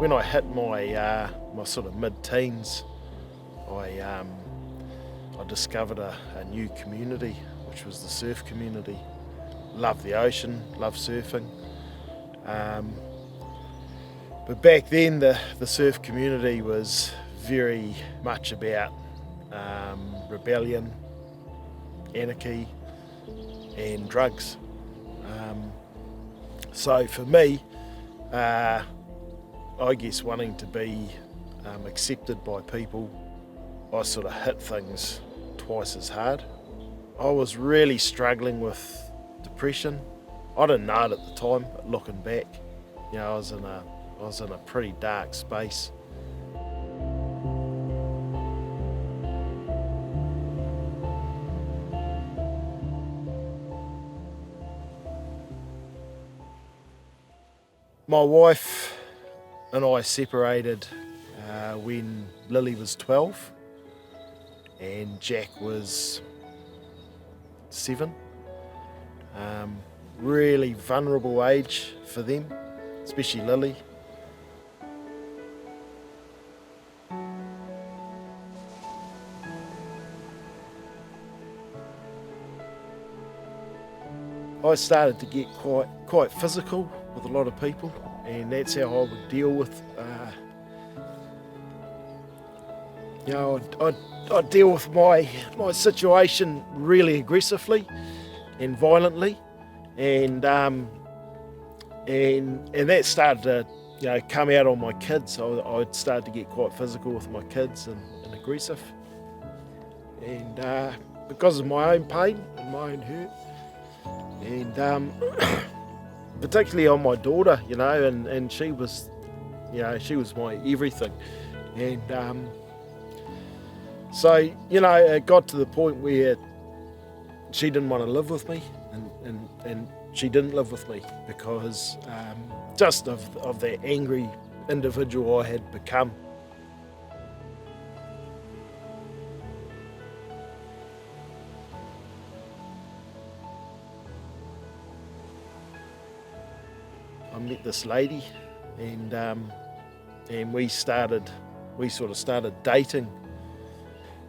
when I hit my sort of mid-teens, I discovered a new community, which was the surf community. Loved the ocean, loved surfing. But back then the surf community was very much about rebellion, anarchy and drugs. So for me, I guess wanting to be accepted by people, I sort of hit things twice as hard. I was really struggling with depression. I didn't know it at the time, but looking back, I was in a pretty dark space. My wife and I separated when Lily was 12 and Jack was 7. Really vulnerable age for them, especially Lily. I started to get quite physical with a lot of people, and that's how I would deal with I'd deal with my situation really aggressively and violently, and that started to come out on my kids. I'd start to get quite physical with my kids and aggressive, and because of my own pain and my own hurt, and particularly on my daughter, and she was my everything, and so it got to the point where she didn't want to live with me, and she didn't live with me because just of the angry individual I had become. I met this lady, and we sort of started dating,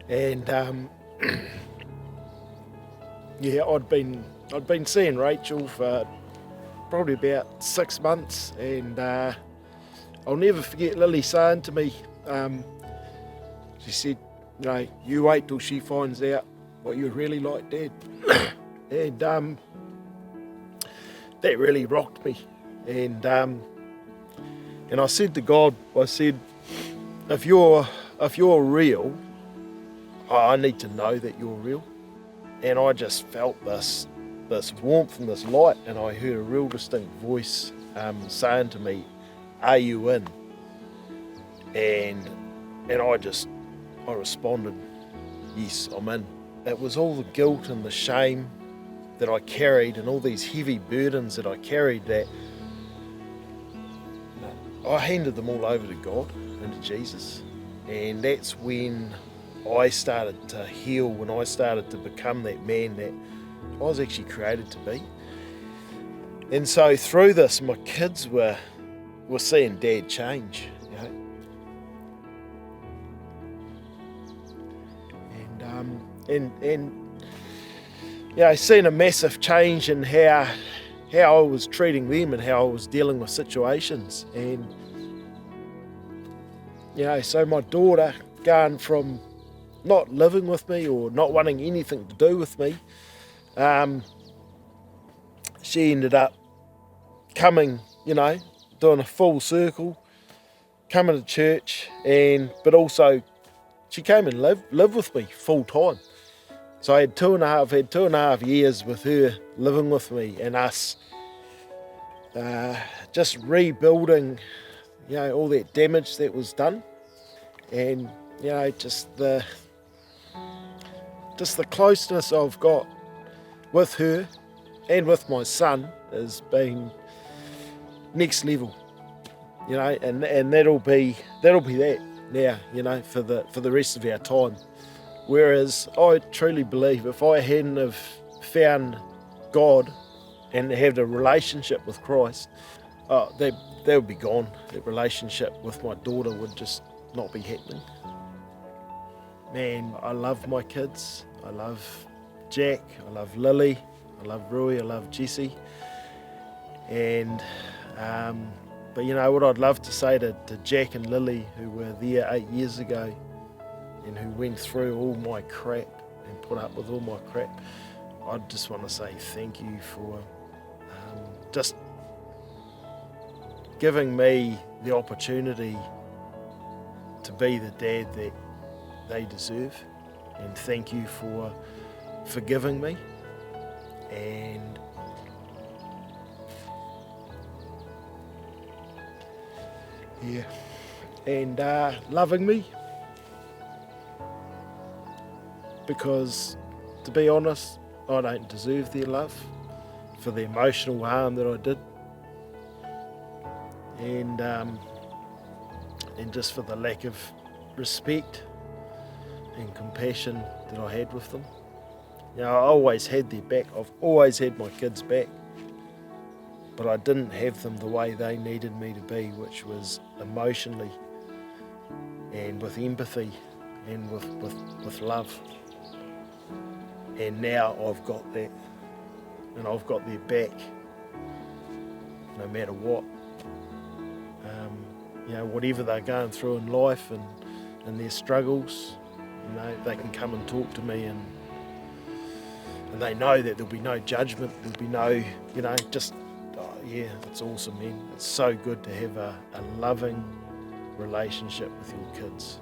and I'd been seeing Rachel for probably about 6 months, and I'll never forget Lily saying to me, she said, you wait till she finds out what you're really like, Dad. And that really rocked me. And I said to God, I said, if you're real, I need to know that you're real. And I just felt this warmth and this light, and I heard a real distinct voice saying to me, are you in? And I responded, yes, I'm in. It was all the guilt and the shame that I carried, and all these heavy burdens that I carried, that I handed them all over to God and to Jesus. And that's when I started to heal, when I started to become that man that I was actually created to be. And so through this, my kids were seeing Dad change, and seeing a massive change in how I was treating them and how I was dealing with situations. And so my daughter, going from not living with me or not wanting anything to do with me, she ended up coming, doing a full circle, coming to church, but also she came and lived with me full time. So I had two and a half years with her living with me, and us just rebuilding, all that damage that was done, and just the closeness I've got with her and with my son has been next level, and that'll be that now, for the rest of our time. Whereas I truly believe if I hadn't have found God and had a relationship with Christ, they would be gone. That relationship with my daughter would just not be happening. Man, I love my kids. I love Jack, I love Lily, I love Rui, I love Jesse. And but you know what I'd love to say to Jack and Lily, who were there 8 years ago and who went through all my crap and put up with all my crap, I'd just want to say thank you for just giving me the opportunity to be the dad that they deserve, and thank you for forgiving me and loving me, because to be honest, I don't deserve their love for the emotional harm that I did, and just for the lack of respect and compassion that I had with them. You know, I always had their back. I've always had my kids' back, but I didn't have them the way they needed me to be, which was emotionally and with empathy and with love. And now I've got that, and I've got their back no matter what. You know, whatever they're going through in life and their struggles, you know, they can come and talk to me, and they know that there'll be no judgment, there'll be no, you know, just, yeah, it's awesome, man. It's so good to have a loving relationship with your kids.